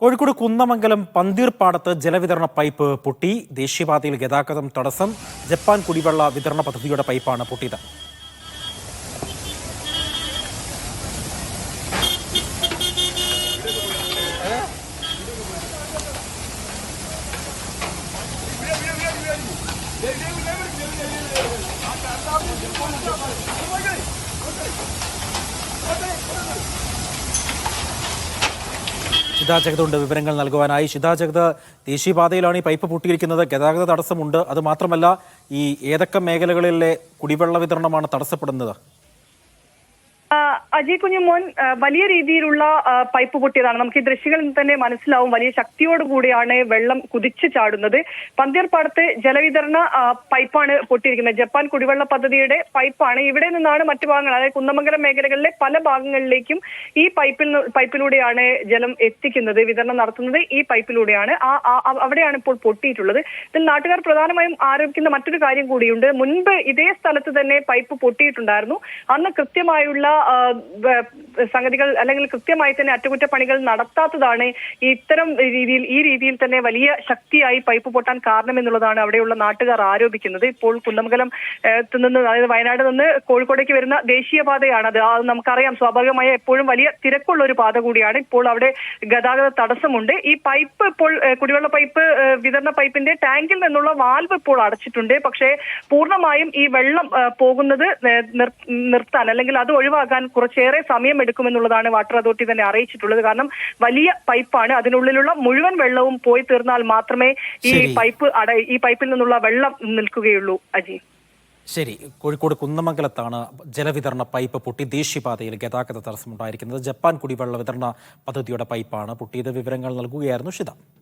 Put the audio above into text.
കോഴിക്കോട് കുന്നമംഗലം പന്തീർപ്പാടത്ത് ജലവിതരണ പൈപ്പ് പൊട്ടി. ദേശീയപാതയിൽ ഗതാഗതം തടസ്സം. ജപ്പാൻ കുടിവെള്ള വിതരണ പദ്ധതിയുടെ പൈപ്പാണ് പൊട്ടിയത്. ഷിതാ ജഗതുണ്ട് വിവരങ്ങൾ നൽകുവാനായി. ഷിതാ ജഗത്, ദേശീയപാതയിലാണ് ഈ പൈപ്പ് പൊട്ടിയിരിക്കുന്നത്. ഗതാഗത തടസ്സമുണ്ട്. അത് മാത്രമല്ല, ഈ ഏതൊക്കെ മേഖലകളിലെ കുടിവെള്ള വിതരണമാണ് തടസ്സപ്പെടുന്നത്? അജയ് കുഞ്ഞുമോൻ, വലിയ രീതിയിലുള്ള പൈപ്പ് പൊട്ടിയതാണ്. നമുക്ക് ഈ ദൃശ്യങ്ങളിൽ തന്നെ മനസ്സിലാവും. വലിയ ശക്തിയോടുകൂടിയാണ് വെള്ളം കുതിച്ചു ചാടുന്നത്. പന്തീർപ്പാടത്ത് ജലവിതരണ പൈപ്പാണ് പൊട്ടിയിരിക്കുന്നത്. ജപ്പാൻ കുടിവെള്ള പദ്ധതിയുടെ പൈപ്പാണ്. ഇവിടെ നിന്നാണ് മറ്റു ഭാഗങ്ങൾ, അതായത് കുന്നമംഗലം മേഖലകളിലെ പല ഭാഗങ്ങളിലേക്കും ഈ പൈപ്പിലൂടെയാണ് ജലം എത്തിക്കുന്നത്, വിതരണം നടത്തുന്നത് ഈ പൈപ്പിലൂടെയാണ്. അവിടെയാണ് ഇപ്പോൾ പൊട്ടിയിട്ടുള്ളത്. ഇതിൽ നാട്ടുകാർ പ്രധാനമായും ആരോപിക്കുന്ന മറ്റൊരു കാര്യം കൂടിയുണ്ട്. മുൻപ് ഇതേ സ്ഥലത്ത് തന്നെ പൈപ്പ് പൊട്ടിയിട്ടുണ്ടായിരുന്നു. അന്ന് കൃത്യമായുള്ള സംഗതികൾ, അല്ലെങ്കിൽ കൃത്യമായി തന്നെ അറ്റകുറ്റപ്പണികൾ നടത്താത്തതാണ് ഈ രീതിയിൽ തന്നെ വലിയ ശക്തിയായി പൈപ്പ് പൊട്ടാൻ കാരണമെന്നുള്ളതാണ് അവിടെയുള്ള നാട്ടുകാർ ആരോപിക്കുന്നത്. ഇപ്പോൾ കുന്നമംഗലം നിന്ന്, അതായത് വയനാട് നിന്ന് കോഴിക്കോടേക്ക് വരുന്ന ദേശീയപാതയാണ് അത് നമുക്കറിയാം. സ്വാഭാവികമായി എപ്പോഴും വലിയ തിരക്കുള്ള ഒരു പാത കൂടിയാണ്. ഇപ്പോൾ അവിടെ ഗതാഗത തടസ്സമുണ്ട്. ഈ പൈപ്പ് ഇപ്പോൾ കുടിവെള്ള പൈപ്പ് വിതരണ പൈപ്പിന്റെ ടാങ്കിൽ നിന്നുള്ള വാൽവ് ഇപ്പോൾ അടച്ചിട്ടുണ്ട്. പക്ഷേ പൂർണ്ണമായും ഈ വെള്ളം പോകുന്നത് നിർത്താൻ, അല്ലെങ്കിൽ അത് ഒഴിവാക്കാൻ കുറച്ചേറെ സമയം എടുക്കുമെന്നുള്ളതാണ് വാട്ടർ അതോറിറ്റി തന്നെ അറിയിച്ചിട്ടുള്ളത്. കാരണം വലിയ പൈപ്പാണ്. അതിനുള്ളിലുള്ള മുഴുവൻ വെള്ളവും പോയി തീർന്നാൽ മാത്രമേ ഈ പൈപ്പിൽ നിന്നുള്ള വെള്ളം നിൽക്കുകയുള്ളൂ. അജി, ശരി. കോഴിക്കോട് കുന്നമംഗലത്താണ് ജലവിതരണ പൈപ്പ് പൊട്ടി ദേശീയപാതയിൽ ഗതാഗത തടസ്സമുണ്ടായിരിക്കുന്നത്. ജപ്പാൻ കുടിവെള്ള വിതരണ പദ്ധതിയുടെ പൈപ്പാണ് പൊട്ടിയത്. വിവരങ്ങൾ നൽകുകയായിരുന്നു ഷിത.